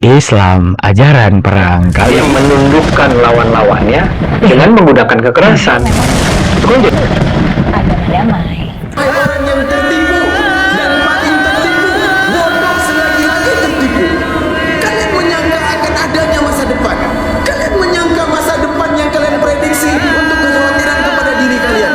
Islam, ajaran perang. Kalian menundukkan lawan-lawannya dengan menggunakan kekerasan. Itu kan jadi agama damai. Orang yang tertipu dan paling tertipu, bodoh selagi-lagi tertipu. Kalian menyangka akan adanya masa depan. Kalian menyangka masa depan yang kalian prediksi untuk kekhawatiran kepada diri kalian.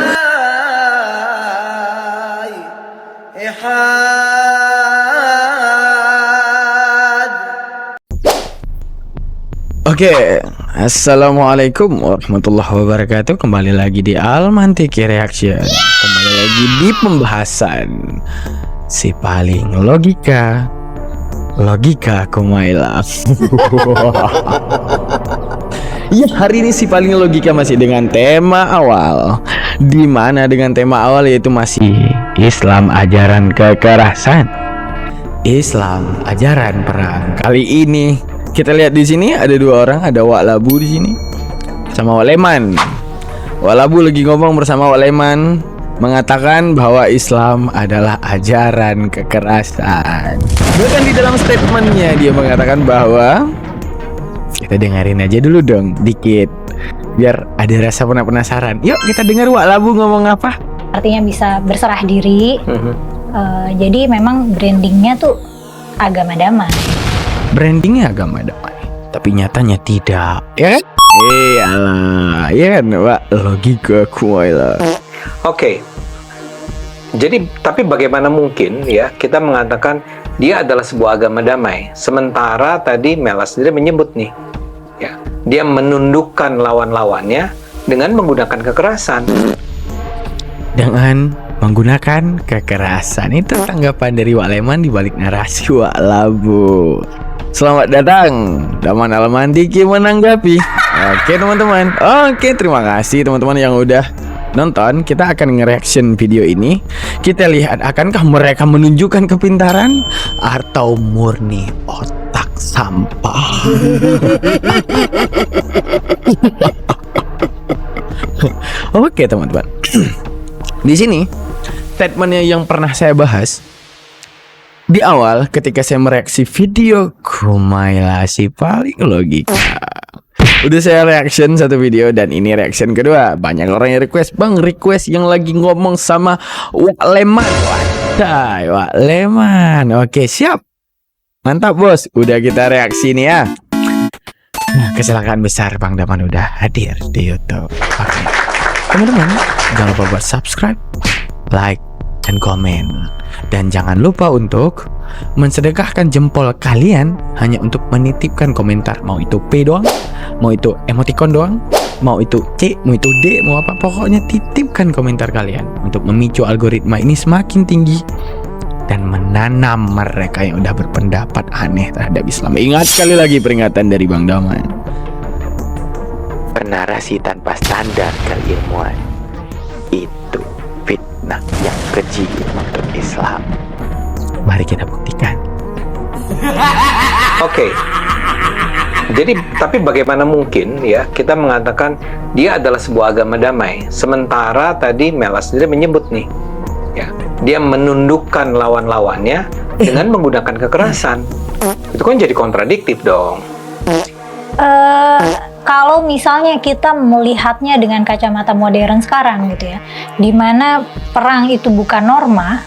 Oke, assalamualaikum warahmatullahi wabarakatuh. Kembali lagi di Almantiki Reaction. Kembali lagi di pembahasan si paling logika Kumaila. Ya, hari ini si paling logika masih dengan tema awal. Di mana dengan tema awal yaitu masih Islam, ajaran kekerasan. Islam, ajaran perang. Kali ini kita lihat di sini ada dua orang, ada Wak Labu di sini sama Wak Leman. Wak Labu lagi ngomong bersama Wak Leman, mengatakan bahwa Islam adalah ajaran kekerasan. Bahkan di dalam statementnya dia mengatakan bahwa, kita dengerin aja dulu dong dikit biar ada rasa penasaran. Yuk kita dengar Wak Labu ngomong apa. Artinya bisa berserah diri. Jadi memang brandingnya tuh agama damai. Brandingnya agama damai, tapi nyatanya tidak, ya kan? Iyalah, ya kan, Pak? Logika Kumaila. Oke. Jadi, tapi bagaimana mungkin ya kita mengatakan dia adalah sebuah agama damai, sementara tadi Mela sendiri menyebut nih, ya, dia menundukkan lawan-lawannya dengan menggunakan kekerasan. Dengan menggunakan kekerasan, itu tanggapan dari Wak Leman di balik narasi Wak Labu. Selamat datang Daman Almantiki menanggapi. Oke teman-teman. Oke, terima kasih teman-teman yang udah nonton. Kita akan nge-reaction video ini. Kita lihat akankah mereka menunjukkan kepintaran atau murni otak sampah. Oke teman-teman. Di sini statementnya yang pernah saya bahas di awal ketika saya mereaksi video Kumaila si paling logika. Udah saya reaction satu video dan ini reaction kedua. Banyak orang yang request, "Bang, request yang lagi ngomong sama Wak Leman." Wadai, Wak Leman. Oke, siap. Mantap, Bos. Udah kita reaksi nih ya. Nah, kecelakaan besar Bang Daman udah hadir di YouTube. Oke. Teman-teman, jangan lupa buat subscribe, like, dan komen. Dan jangan lupa untuk mensedekahkan jempol kalian hanya untuk menitipkan komentar. Mau itu P doang, mau itu emoticon doang, mau itu C, mau itu D, mau apa. Pokoknya titipkan komentar kalian untuk memicu algoritma ini semakin tinggi dan menanam mereka yang udah berpendapat aneh terhadap Islam. Ingat sekali lagi peringatan dari Bang Daman. Bernarasi tanpa standar keilmuan itu fitnah yang keji untuk Islam. Mari kita buktikan. Oke. Jadi, tapi bagaimana mungkin ya kita mengatakan dia adalah sebuah agama damai, sementara tadi Mela sendiri menyebut nih, ya, dia menundukkan lawan-lawannya dengan menggunakan kekerasan. Itu kan jadi kontradiktif dong. Kalau misalnya kita melihatnya dengan kacamata modern sekarang gitu ya, dimana perang itu bukan norma,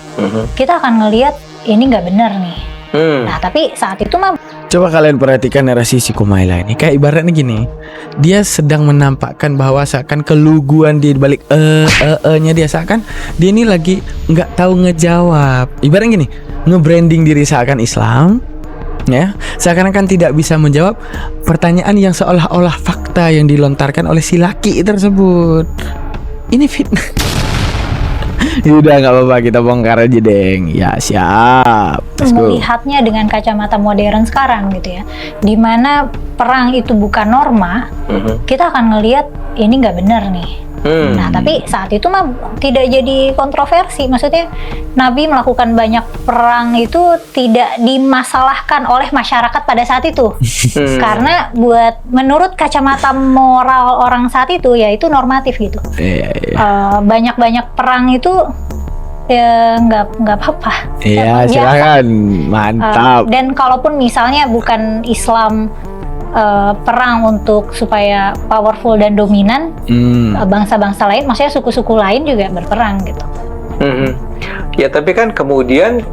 kita akan ngelihat ini nggak benar nih. Nah, tapi saat itu mah Coba kalian perhatikan narasi si Kumaila ini. Kayak ibaratnya gini, dia sedang menampakkan bahwa seakan keluguan di balik nya dia, seakan dia ini lagi nggak tahu ngejawab. Ibaratnya gini, nge-branding diri seakan Islam, ya, seakan-akan tidak bisa menjawab pertanyaan yang seolah-olah fakta yang dilontarkan oleh si laki tersebut. Ini fitnah. Udah nggak apa-apa, kita bongkar aja deng. Ya siap. Let's go. melihatnya dengan kacamata modern sekarang gitu ya, dimana perang itu bukan norma, kita akan ngelihat ini nggak benar nih. Nah, tapi saat itu mah tidak jadi kontroversi. Maksudnya Nabi melakukan banyak perang itu tidak dimasalahkan oleh masyarakat pada saat itu. Karena menurut kacamata moral orang saat itu ya itu normatif gitu. Banyak-banyak perang itu ya nggak apa-apa. Iya, Biasa. silakan. Mantap. Dan kalaupun misalnya bukan Islam perang untuk supaya powerful dan dominan, bangsa-bangsa lain, maksudnya suku-suku lain juga berperang gitu. Ya, tapi kan kemudian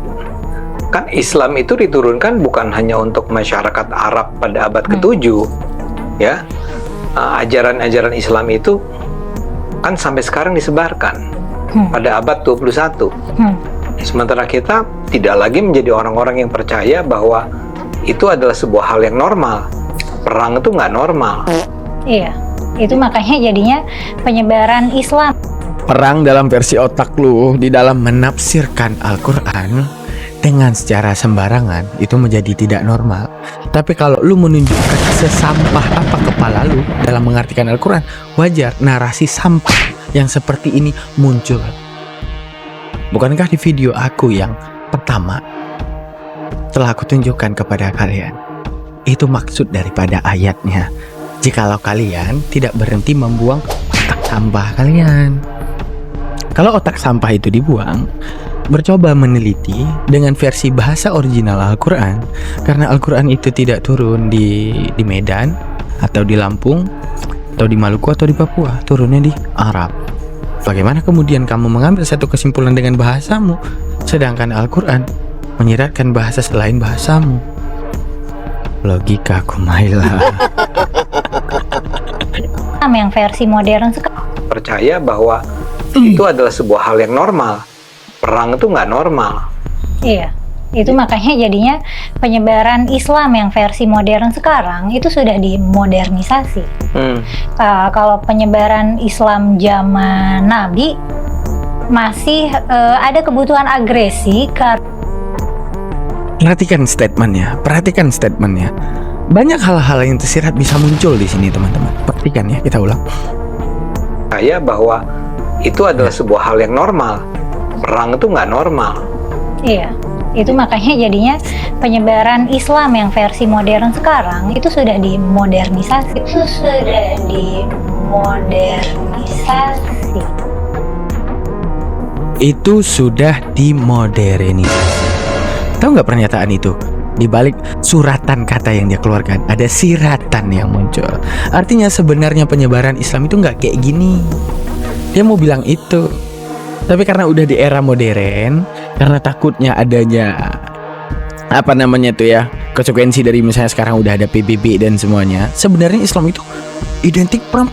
kan Islam itu diturunkan bukan hanya untuk masyarakat Arab pada abad ke-7, ya. Ajaran-ajaran Islam itu kan sampai sekarang disebarkan pada abad 21. Sementara kita tidak lagi menjadi orang-orang yang percaya bahwa itu adalah sebuah hal yang normal. Perang itu nggak normal. Iya, itu makanya jadinya penyebaran Islam. Perang dalam versi otak lu di dalam menafsirkan Al-Quran dengan secara sembarangan itu menjadi tidak normal. Tapi kalau lu menunjukkan sesampah apa kepala lu dalam mengartikan Al-Quran, wajar narasi sampah yang seperti ini muncul. Bukankah di video aku yang pertama telah aku tunjukkan kepada kalian, itu maksud daripada ayatnya. Jikalau kalian tidak berhenti membuang otak sampah kalian. Kalau otak sampah itu dibuang, bercoba meneliti dengan versi bahasa original Al-Quran. Karena Al-Quran itu tidak turun di Medan, atau di Lampung, atau di Maluku, atau di Papua. Turunnya di Arab. Bagaimana kemudian kamu mengambil satu kesimpulan dengan bahasamu, sedangkan Al-Quran menyiratkan bahasa selain bahasamu? Logika Kumaila. Yang versi modern sekarang. Percaya bahwa itu adalah sebuah hal yang normal. Perang itu nggak normal. Iya, itu makanya jadinya penyebaran Islam yang versi modern sekarang itu sudah dimodernisasi. Kalau penyebaran Islam zaman Nabi masih ada kebutuhan agresi karena Perhatikan statementnya. Banyak hal-hal yang tersirat bisa muncul di sini, teman-teman. Perhatikan ya, kita ulang. Percaya bahwa itu adalah sebuah hal yang normal. Perang itu nggak normal. Iya, itu makanya jadinya penyebaran Islam yang versi modern sekarang itu sudah dimodernisasi. Itu sudah dimodernisasi. Tahu nggak pernyataan itu? Di balik suratan kata yang dia keluarkan, ada siratan yang muncul. Artinya sebenarnya penyebaran Islam itu nggak kayak gini. Dia mau bilang itu. Tapi karena udah di era modern, karena takutnya adanya konsekuensi dari misalnya sekarang udah ada PBB dan semuanya. Sebenarnya Islam itu identik perang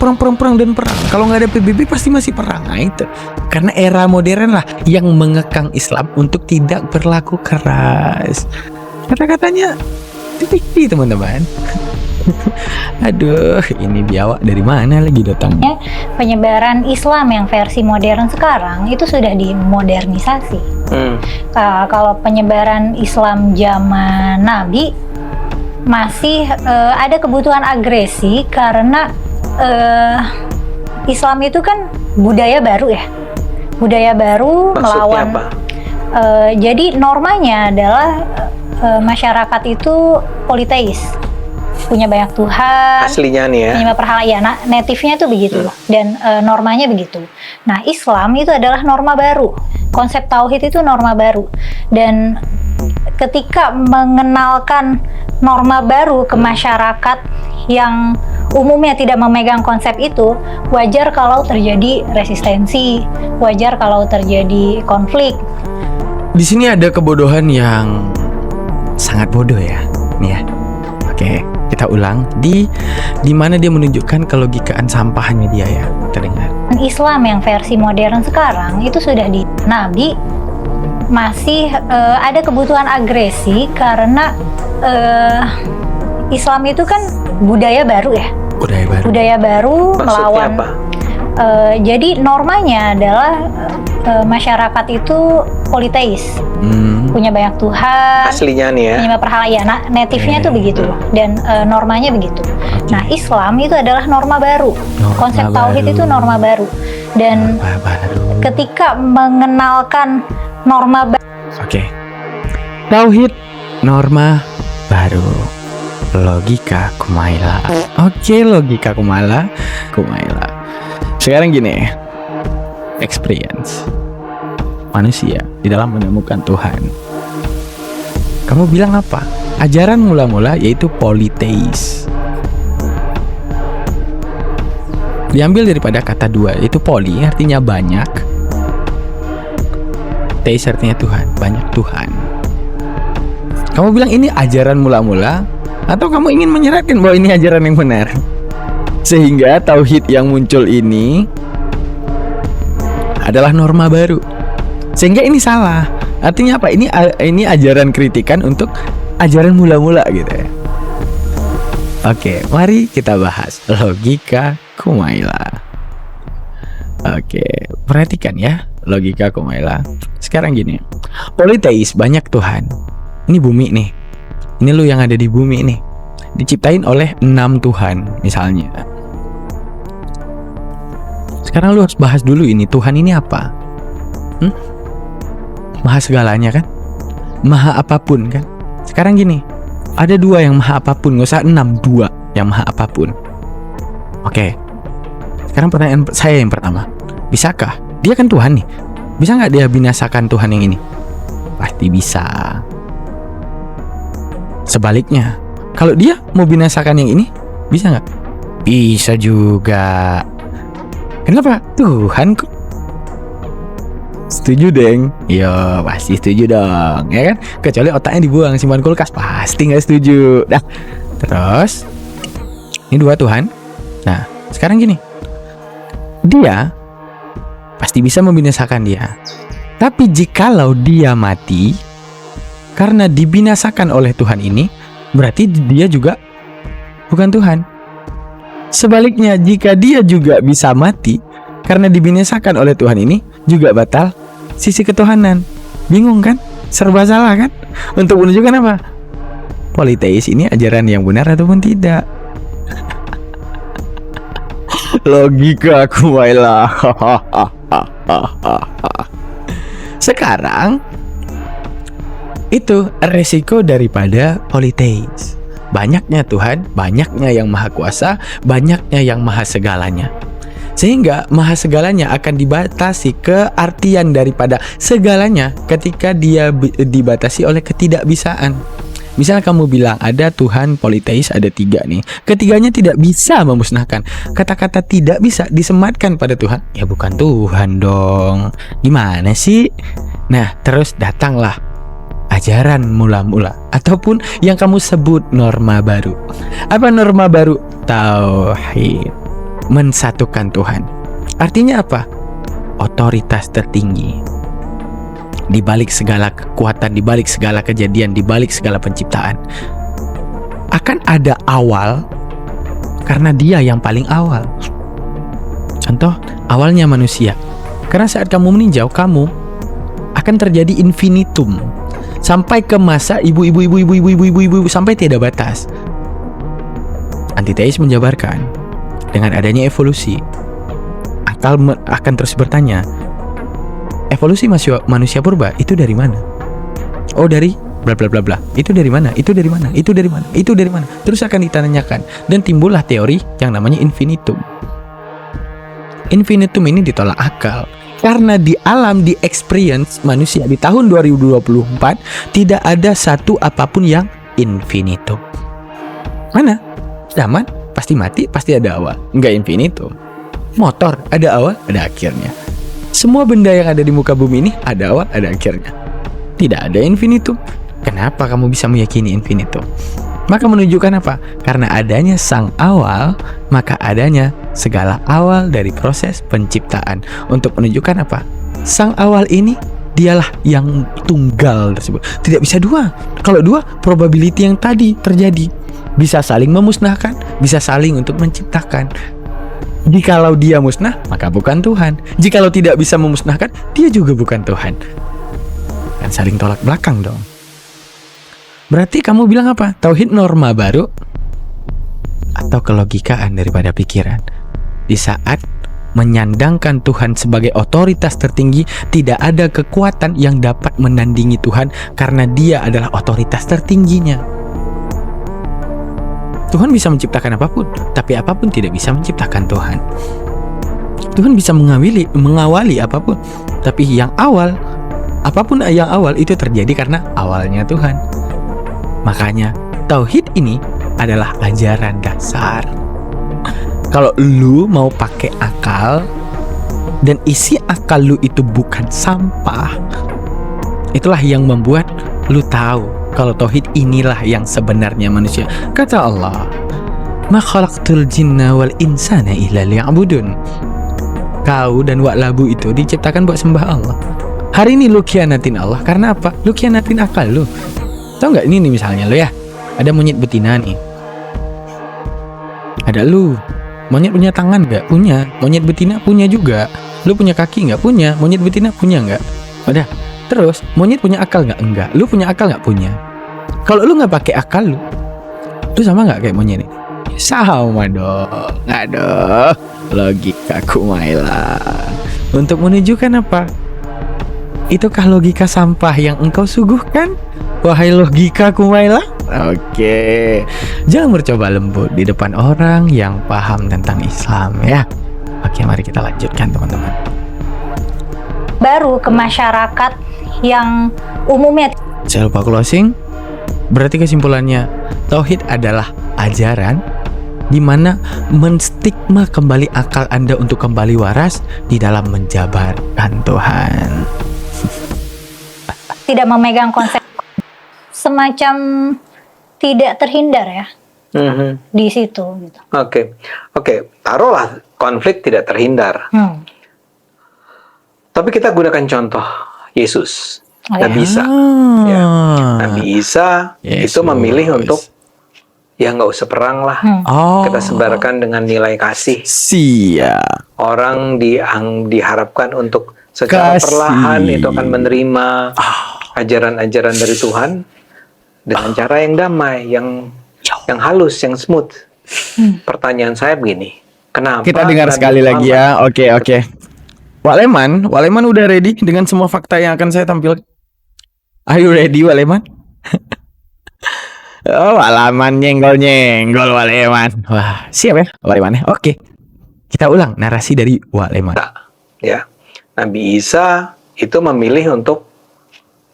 dan perang. Kalau nggak ada PBB pasti masih perang. Nah, itu karena era modern lah yang mengekang Islam untuk tidak berlaku keras. Kata-katanya tipis, teman-teman. Aduh, ini biawak dari mana lagi datangnya? Penyebaran Islam yang versi modern sekarang itu sudah dimodernisasi. Kalau penyebaran Islam zaman Nabi masih ada kebutuhan agresi karena Islam itu kan budaya baru ya. Budaya baru. Maksudnya melawan apa? Jadi normanya adalah masyarakat itu politeis, punya banyak Tuhan, Aslinya nih ya. menyembah berhala. Ya, native-nya tuh begitu dan normanya begitu. Nah, Islam itu adalah norma baru. Konsep tauhid itu norma baru. Dan ketika mengenalkan norma baru ke masyarakat yang umumnya tidak memegang konsep itu, wajar kalau terjadi resistensi, wajar kalau terjadi konflik. Di sini ada kebodohan yang sangat bodoh ya, nih ya. Oke, kita ulang di mana dia menunjukkan kelogikaan sampahnya dia ya. Terdengar. Islam yang versi modern sekarang itu sudah di Nabi masih ada kebutuhan agresi karena Islam itu kan budaya baru ya. Budaya baru Maksudnya melawan. apa? Jadi normanya adalah masyarakat itu politeis, punya banyak Tuhan, Aslinya nih ya. menyembah berhala. Ya, native-nya tuh begitu dan normanya begitu. Nah, Islam itu adalah norma baru. Konsep tauhid itu norma baru. Dan ketika mengenalkan norma baru. Oke. Tauhid norma baru. Logika Kumaila. Oke, logika Kumaila. Sekarang gini, experience. manusia di dalam menemukan Tuhan. Kamu bilang apa? Ajaran mula-mula yaitu politeis. Diambil daripada kata dua, yaitu poli artinya banyak, teis artinya Tuhan, banyak Tuhan. Kamu bilang ini ajaran mula-mula, atau kamu ingin menyeratkan bahwa ini ajaran yang benar? Sehingga tauhid yang muncul ini adalah norma baru. Sehingga ini salah. Artinya apa? Ini ajaran kritikan untuk ajaran mula-mula gitu ya. Oke, mari kita bahas logika Kumaila. Oke, perhatikan ya logika Kumaila. Sekarang gini, politeis banyak Tuhan. Ini bumi nih. Ini lu yang ada di bumi nih. Diciptain oleh 6 Tuhan misalnya. Sekarang lu harus bahas dulu ini Tuhan ini apa? Maha segalanya kan? Maha apapun kan? Sekarang gini, ada 2 yang maha apapun, gak usah 6, 2 yang maha apapun. Oke. Sekarang pertanyaan saya yang pertama, bisakah? Dia kan Tuhan nih. Bisa nggak dia binasakan Tuhan yang ini? Pasti bisa. Sebaliknya, kalau dia mau binasakan yang ini, bisa nggak? Bisa juga. Kenapa? Tuhan kok. Setuju deng? Yo, pasti setuju dong, ya kan? Kecuali otaknya dibuang simpan kulkas, pasti nggak setuju. Nah, terus ini 2 Tuhan. Nah, sekarang gini, dia pasti bisa membinasakan dia. Tapi jikalau dia mati karena dibinasakan oleh Tuhan ini, berarti dia juga bukan Tuhan. Sebaliknya, jika dia juga bisa mati karena dibinasakan oleh Tuhan ini, juga batal sisi ketuhanan. Bingung kan? Serba salah kan? Untuk menunjukkan apa? Politeis ini ajaran yang benar ataupun tidak? Logika Kumaila. Sekarang itu resiko daripada politeis. Banyaknya Tuhan, banyaknya yang maha kuasa, banyaknya yang maha segalanya. Sehingga maha segalanya akan dibatasi ke artian daripada segalanya ketika dia dibatasi oleh ketidakbisaan. Misal kamu bilang ada Tuhan politeis, ada 3 nih. Ketiganya tidak bisa memusnahkan. Kata-kata tidak bisa disematkan pada Tuhan, ya bukan Tuhan dong. Gimana sih? Nah, terus datanglah ajaran mula-mula ataupun yang kamu sebut norma baru. Apa norma baru? Tauhid. Mensatukan Tuhan. Artinya apa? Otoritas tertinggi. Di balik segala kekuatan, di balik segala kejadian, di balik segala penciptaan, akan ada awal karena dia yang paling awal. Contoh, awalnya manusia. Karena saat kamu meninjau, kamu akan terjadi infinitum sampai ke masa ibu sampai tiada batas. Antiteis menjabarkan dengan adanya evolusi, akal akan terus bertanya, evolusi manusia purba itu dari mana? Oh, dari bla bla bla bla. Itu dari mana? Itu dari mana? Itu dari mana? Itu dari mana? Terus akan ditanyakan dan timbullah teori yang namanya infinitum. Infinitum ini ditolak akal karena di alam, di experience manusia di tahun 2024 tidak ada satu apapun yang infinitum. Mana? Zaman pasti mati, pasti ada awal. Enggak infinitum. Motor ada awal, ada akhirnya. Semua benda yang ada di muka bumi ini ada awal, ada akhirnya. Tidak ada infinitum. Kenapa kamu bisa meyakini infinitum? Maka menunjukkan apa? Karena adanya sang awal, maka adanya segala awal dari proses penciptaan. Untuk menunjukkan apa? Sang awal ini dialah yang tunggal tersebut. Tidak bisa 2. Kalau 2, probability yang tadi terjadi. Bisa saling memusnahkan, bisa saling untuk menciptakan. Jikalau dia musnah, maka bukan Tuhan. Jikalau tidak bisa memusnahkan, dia juga bukan Tuhan. Kan saling tolak belakang dong. Berarti kamu bilang apa? Tauhid norma baru atau kelogikaan daripada pikiran? Di saat menyandangkan Tuhan sebagai otoritas tertinggi, tidak ada kekuatan yang dapat menandingi Tuhan karena dia adalah otoritas tertingginya. Tuhan bisa menciptakan apapun, tapi apapun tidak bisa menciptakan Tuhan. Tuhan bisa mengawali apapun, tapi yang awal apapun yang awal itu terjadi karena awalnya Tuhan. Makanya tauhid ini adalah ajaran dasar. Kalau lu mau pakai akal dan isi akal lu itu bukan sampah, itulah yang membuat lu tahu kalau tauhid inilah yang sebenarnya manusia. Kata Allah, "Ma khalaqtul jinna wal insana illa liya'budun." Kau dan wa'labu itu diciptakan buat sembah Allah. Hari ini lu khianatin Allah karena apa? Lu khianatin akal lu. Tahu nggak, ini nih misalnya lu ya, ada monyet betina nih. Ada lu. Monyet punya tangan nggak? Punya. Monyet betina punya juga. Lu punya kaki nggak? Punya. Monyet betina punya nggak? Udah. Terus monyet punya akal nggak? Enggak. Lu punya akal nggak? Punya. Kalau lu nggak pakai akal lu sama nggak kayak monyet ini? Sama dong. Aduh, logika Kumaila. Untuk menunjukkan apa? Itukah logika sampah yang engkau suguhkan, wahai logika Kumaila? Oke, jangan bercoba lembut di depan orang yang paham tentang Islam ya. Oke, mari kita lanjutkan teman-teman. Baru ke masyarakat yang umumnya. Saya lupa closing. Berarti kesimpulannya, tauhid adalah ajaran di mana menstigma kembali akal Anda untuk kembali waras di dalam menjabarkan Tuhan. Tidak memegang konsep semacam tidak terhindar ya di situ gitu. Oke, taruhlah konflik tidak terhindar. Tapi kita gunakan contoh Yesus, Nabi Isa. Ya. Nabi Isa itu memilih untuk ya nggak usah perang lah. Kita sebarkan dengan nilai kasih. Siap. Orang diharapkan untuk secara perlahan itu akan menerima ajaran-ajaran dari Tuhan dengan cara yang damai, yang halus, yang smooth. Pertanyaan saya begini, kenapa? Kita dengar sekali lagi ya. Oke. Wak Leman udah ready dengan semua fakta yang akan saya tampilkan? Are you ready, Wak Leman? Oh, Wak Leman nyenggol Wak Leman. Wah, siap ya, Wak Leman ya. Oke. Kita ulang narasi dari Wak Leman. Ya, Nabi Isa itu memilih untuk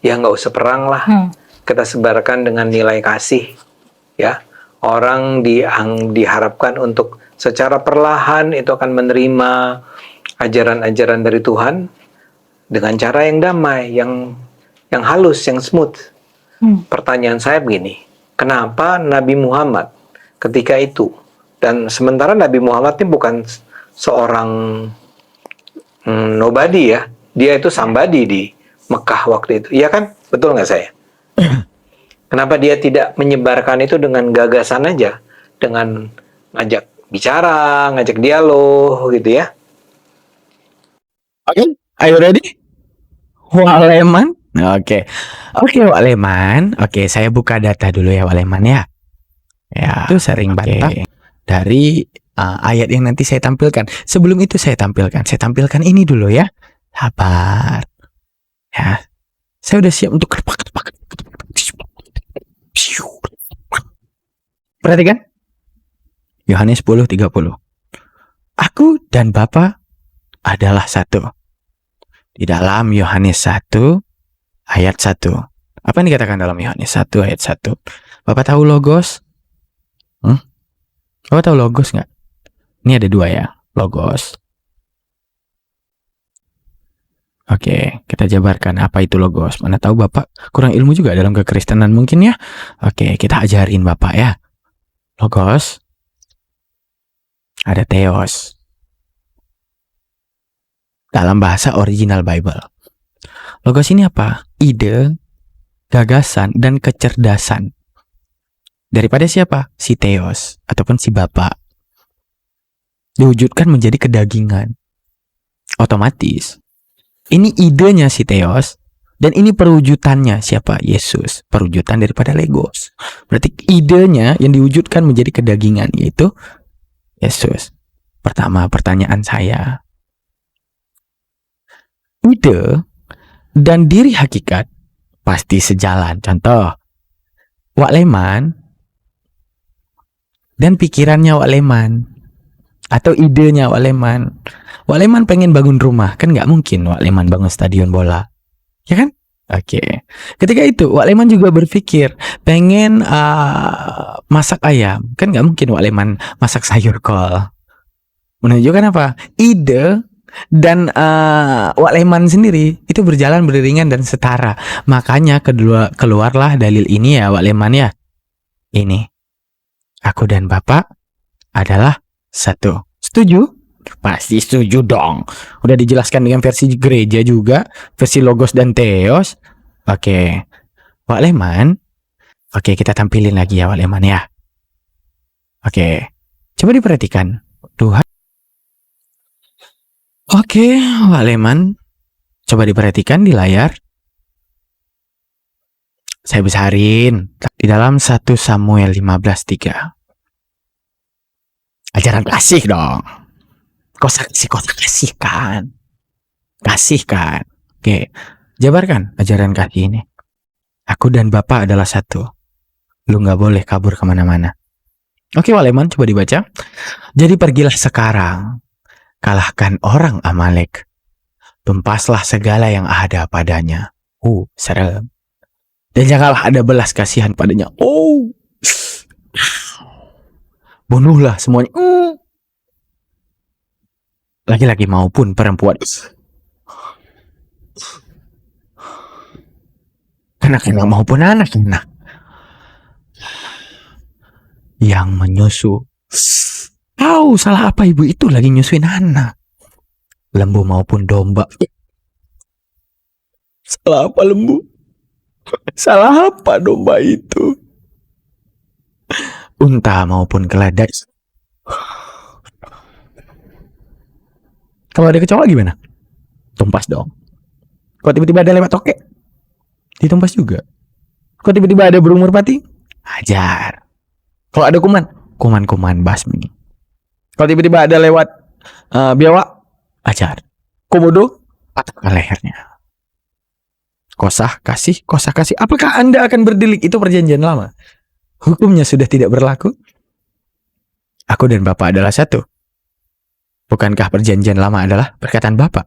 ya nggak usah perang lah. Kita sebarkan dengan nilai kasih. Ya, orang diharapkan untuk secara perlahan itu akan menerima ajaran-ajaran dari Tuhan dengan cara yang damai, yang halus, yang smooth. Pertanyaan saya begini, kenapa Nabi Muhammad ketika itu, dan sementara Nabi Muhammad ini bukan seorang nobody ya, dia itu somebody di Mekah waktu itu, iya kan? Betul nggak saya? Kenapa dia tidak menyebarkan itu dengan gagasan aja, dengan ngajak bicara, ngajak dialog gitu ya? Oke, are you ready? Wak Leman? Oke, Wak Leman. Oke, saya buka data dulu ya Wak Leman ya. Ya, itu sering bantah dari ayat yang nanti saya tampilkan. Sebelum itu saya tampilkan ini dulu ya. Sabar. Ya, saya udah siap untuk perhatikan. Yohanes 10:30. Aku dan Bapa adalah satu. Di dalam Yohanes 1 ayat 1. Apa yang dikatakan dalam Yohanes 1 ayat 1? Bapak tahu logos? Bapak tahu logos nggak? Ini ada dua ya, logos. Oke, kita jabarkan apa itu logos. Mana tahu Bapak kurang ilmu juga dalam kekristenan mungkin ya. Oke, kita ajarin Bapak ya. Logos. Ada theos. Dalam bahasa original Bible. Logos ini apa? Ide, gagasan, dan kecerdasan. Daripada siapa? Si theos, ataupun si Bapak. Diwujudkan menjadi kedagingan. Otomatis. Ini idenya si theos, dan ini perwujudannya siapa? Yesus. Perwujudan daripada logos. Berarti idenya yang diwujudkan menjadi kedagingan, yaitu Yesus. Pertama, pertanyaan saya. Ide dan diri hakikat pasti sejalan. Contoh, Wak Leman dan pikirannya Wak Leman atau idenya Wak Leman. Wak Leman pengen bangun rumah, kan nggak mungkin Wak Leman bangun stadion bola, ya kan? Oke. Ketika itu Wak Leman juga berpikir pengen masak ayam. Kan nggak mungkin Wak Leman masak sayur kol. Menunjukkan apa? Ide dan Wak Leman sendiri itu berjalan beriringan dan setara. Makanya keluarlah dalil ini ya Wak Leman ya. Ini. Aku dan Bapak adalah satu. Setuju? Pasti setuju dong. Udah dijelaskan dengan versi gereja juga, versi Logos dan Theos. Oke. Wak Leman. Oke, kita tampilin lagi ya Wak Leman ya. Oke. Coba diperhatikan. Tuhan. Oke, Wak Leman. Coba diperhatikan di layar. Saya besarin di dalam 1 Samuel 15:3. Ajaran kasih dong. Kosa kasih kan. Kasih kan. Oke, jabarkan ajaran kasih ini. Aku dan Bapak adalah satu. Lu gak boleh kabur kemana-mana. Oke Wak Leman, coba dibaca. Jadi pergilah sekarang. Kalahkan orang Amalek. Tumpaslah segala yang ada padanya. Serem. Dan janganlah ada belas kasihan padanya. Bunuhlah semuanya. Laki-laki maupun perempuan. Anak-anak maupun anak-anak. Yang menyusu. Salah apa ibu itu lagi nyusuin anak? Lembu maupun domba. Salah apa lembu? Salah apa domba itu? Unta maupun keledai. Kalau ada kecoa gimana? Tumpas dong. Kok tiba-tiba ada lewat tokek? Ditumpas juga. Kok tiba-tiba ada burung merpati? Ajar. Kalau ada kuman basmi. Kalau tiba-tiba ada lewat biawak, ajar. Komodo, patahkan lehernya. Kosa kasih. Apakah Anda akan berdelik? Itu perjanjian lama. Hukumnya sudah tidak berlaku. Aku dan Bapak adalah satu. Bukankah perjanjian lama adalah perkataan Bapak?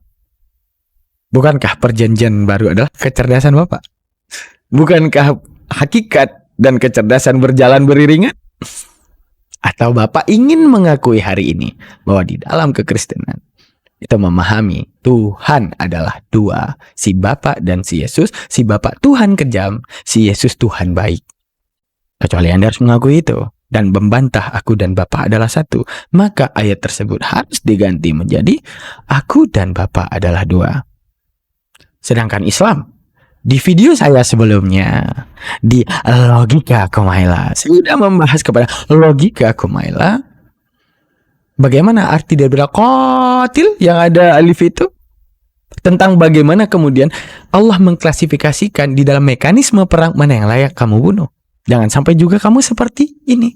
Bukankah perjanjian baru adalah kecerdasan Bapak? Bukankah hakikat dan kecerdasan berjalan beriringan? Atau Bapak ingin mengakui hari ini bahwa di dalam kekristenan kita memahami Tuhan adalah dua, si Bapa dan si Yesus. Si Bapa Tuhan kejam, si Yesus Tuhan baik. Kecuali Anda harus mengakui itu dan membantah aku dan Bapa adalah satu, maka ayat tersebut harus diganti menjadi aku dan Bapa adalah dua. Sedangkan Islam, di video saya sebelumnya di Logika Kumaila, saya sudah membahas kepada Logika Kumaila bagaimana arti daripada qatil yang ada alif itu, tentang bagaimana kemudian Allah mengklasifikasikan di dalam mekanisme perang mana yang layak kamu bunuh. Jangan sampai juga kamu seperti ini,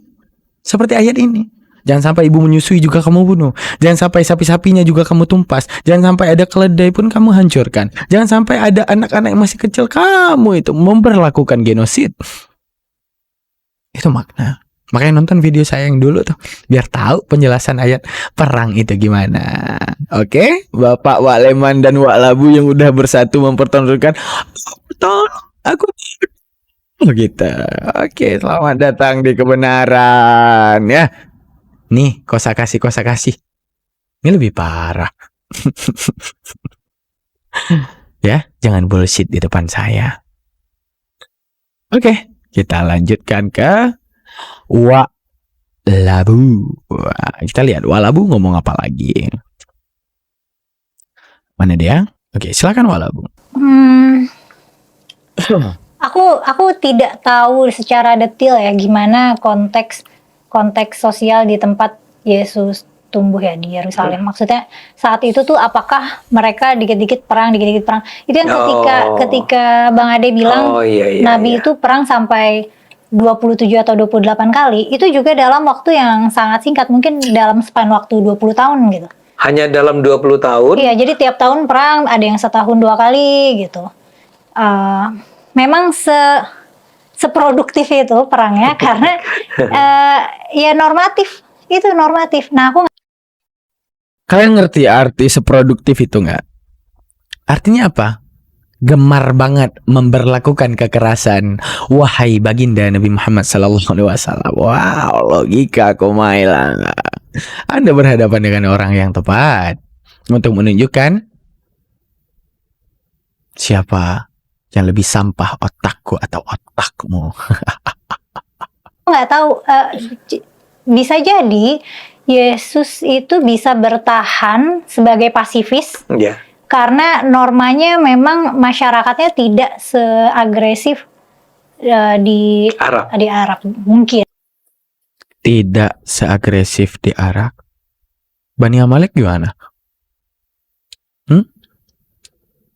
seperti ayat ini. Jangan sampai ibu menyusui juga kamu bunuh. Jangan sampai sapi-sapinya juga kamu tumpas. Jangan sampai ada keledai pun kamu hancurkan. Jangan sampai ada anak-anak yang masih kecil kamu itu memperlakukan genosid. Itu makna. Makanya nonton video saya yang dulu tuh, biar tahu penjelasan ayat perang itu gimana. Oke, Bapak Wak Leman dan Wak Labu yang udah bersatu mempertontonkan, aku gitu. Oke, selamat datang di kebenaran ya. Nih, kosa kasih. Ini lebih parah. Ya, jangan bullshit di depan saya. Oke, kita lanjutkan ke Wak Labu. Kita lihat Wak Labu ngomong apa lagi. Mana dia? Oke, silakan Wak Labu. Aku tidak tahu secara detail ya gimana konteks sosial di tempat Yesus tumbuh ya di Yerusalem. Maksudnya saat itu tuh apakah mereka dikit-dikit perang. Itu yang ketika Bang Ade bilang Nabi itu perang sampai 27 atau 28 kali. Itu juga dalam waktu yang sangat singkat. Mungkin dalam span waktu 20 tahun gitu. Hanya dalam 20 tahun? Iya, jadi tiap tahun perang ada yang setahun 2 kali gitu. Memang seproduktif itu perangnya karena ya normatif. Nah, kalian ngerti arti seproduktif itu nggak? Artinya apa? gemar banget memberlakukan kekerasan. Wahai baginda Nabi Muhammad SAW. Wow, logika Kumaila. Anda berhadapan dengan orang yang tepat untuk menunjukkan siapa yang lebih sampah, otakku atau otakmu. Nggak tahu, bisa jadi Yesus itu bisa bertahan sebagai pasifis Ya. karena normanya memang masyarakatnya tidak seagresif di Arab mungkin. Tidak seagresif di Arak. Bani Amalek gimana?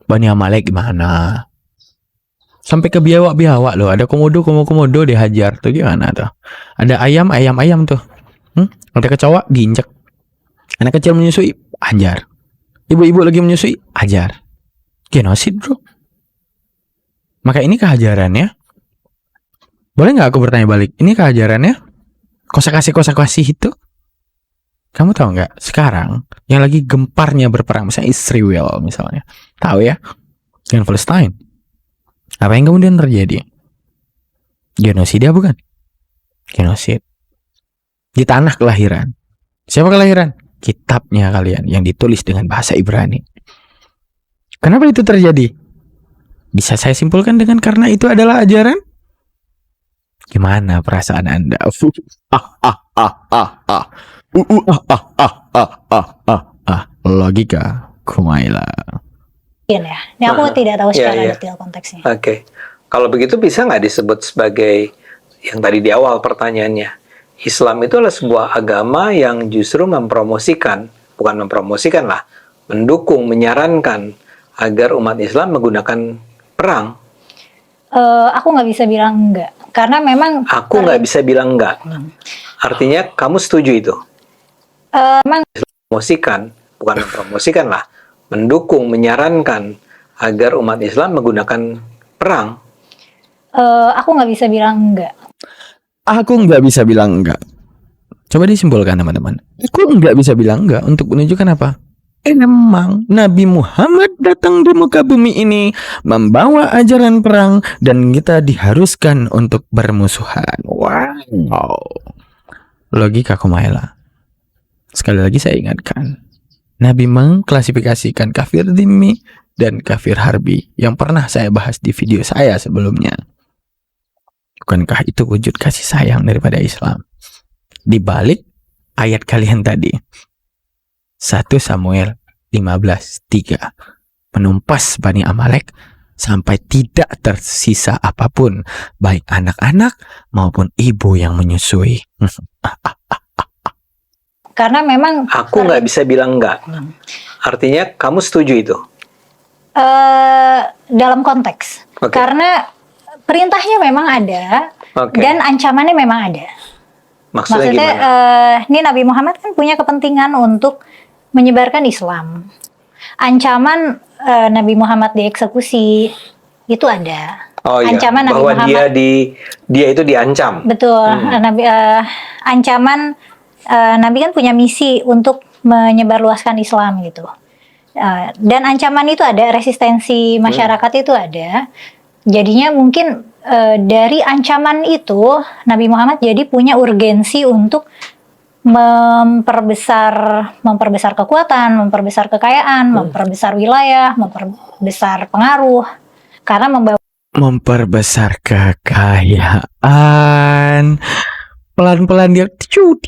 Bani Amalek gimana? Sampai ke biawak-biawak loh. Ada komodo dihajar tuh, gimana tuh? Ada ayam tuh. Ada kecoa ginjek. Anak kecil menyusui, hajar. Ibu-ibu lagi menyusui, hajar. Genosid bro. Maka ini kehajarannya. Boleh nggak aku bertanya balik? Ini kehajarannya? Kosa kasih itu? Kamu tahu nggak? Sekarang yang lagi gemparnya berperang, misalnya Israel misalnya. Tahu ya? Dengan Palestine. Apa yang kemudian terjadi? Genosida bukan? Genosid. Di tanah kelahiran. Siapa kelahiran? Kitabnya kalian yang ditulis dengan bahasa Ibrani. Kenapa itu terjadi? Bisa saya simpulkan dengan karena itu adalah ajaran? Gimana perasaan Anda? Logika Kumaila. Ya, ini aku tidak tahu secara Iya. detail konteksnya. Oke. Kalau begitu bisa nggak disebut sebagai yang tadi di awal pertanyaannya? Islam itu adalah sebuah agama yang justru bukan mempromosikan lah, mendukung, menyarankan agar umat Islam menggunakan perang. Aku nggak bisa bilang enggak, karena memang Aku nggak bisa bilang enggak. Artinya kamu setuju itu? memang Promosikan, bukan mempromosikan lah, mendukung, menyarankan agar umat Islam menggunakan perang. aku nggak bisa bilang enggak. Aku nggak bisa bilang enggak. Coba disimpulkan teman-teman. Aku nggak bisa bilang enggak untuk menunjukkan apa? Memang Nabi Muhammad datang di muka bumi ini membawa ajaran perang dan kita diharuskan untuk bermusuhan. Wow. Logika Kumaila. Sekali lagi saya ingatkan. Nabi mengklasifikasikan kafir dhimmi dan kafir harbi yang pernah saya bahas di video saya sebelumnya. Bukankah itu wujud kasih sayang daripada Islam? Di balik ayat kalian tadi. 1 Samuel 15:3 menumpas Bani Amalek sampai tidak tersisa apapun, baik anak-anak maupun ibu yang menyusui. Karena memang Aku nggak bisa bilang enggak. Artinya kamu setuju itu? dalam konteks. Oke. Karena perintahnya memang ada Oke. dan ancamannya memang ada. Maksudnya Maksudnya gimana? ini Nabi Muhammad kan punya kepentingan untuk menyebarkan Islam. Ancaman Nabi Muhammad dieksekusi itu ada. Oh iya, Ancaman Nabi bahwa Muhammad dia itu diancam. betul. Ancaman Nabi kan punya misi untuk menyebarluaskan Islam gitu. Dan ancaman itu ada, resistensi masyarakat itu ada. Jadinya mungkin dari ancaman itu Nabi Muhammad jadi punya urgensi untuk memperbesar kekuatan, memperbesar kekayaan, memperbesar wilayah, memperbesar pengaruh, karena Memperbesar kekayaan. Pelan-pelan dia tiu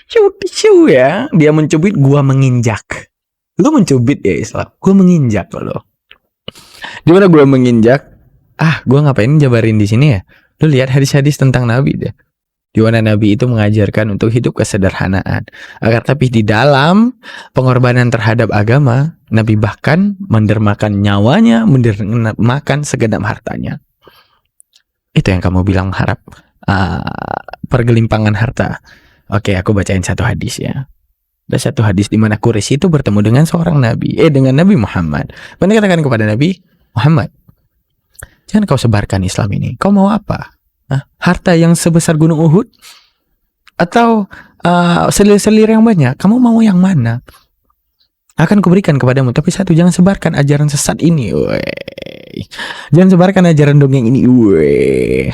ya. Dia mencubit, gua menginjak. Lu mencubit ya Islam, gua menginjak lo. Di mana gua menginjak? Gua ngapain jabarin di sini ya? Lu lihat hadis-hadis tentang Nabi deh. Di mana Nabi itu mengajarkan untuk hidup kesederhanaan. Agar tapi di dalam pengorbanan terhadap agama, Nabi bahkan mendermakan nyawanya, mendermakan segenap hartanya. Itu yang kamu bilang harap pergelimpangan harta. Oke, aku bacain satu hadis ya. Ada satu hadis di mana Quraisy itu bertemu dengan seorang nabi, dengan Nabi Muhammad. Mereka katakan kepada Nabi Muhammad, jangan kau sebarkan Islam ini. Kau mau apa? Harta yang sebesar gunung Uhud? Atau selir-selir yang banyak? Kamu mau yang mana? akan kuberikan kepadamu. Tapi satu, jangan sebarkan ajaran sesat ini. Wey. Jangan sebarkan ajaran dongeng ini. Wey.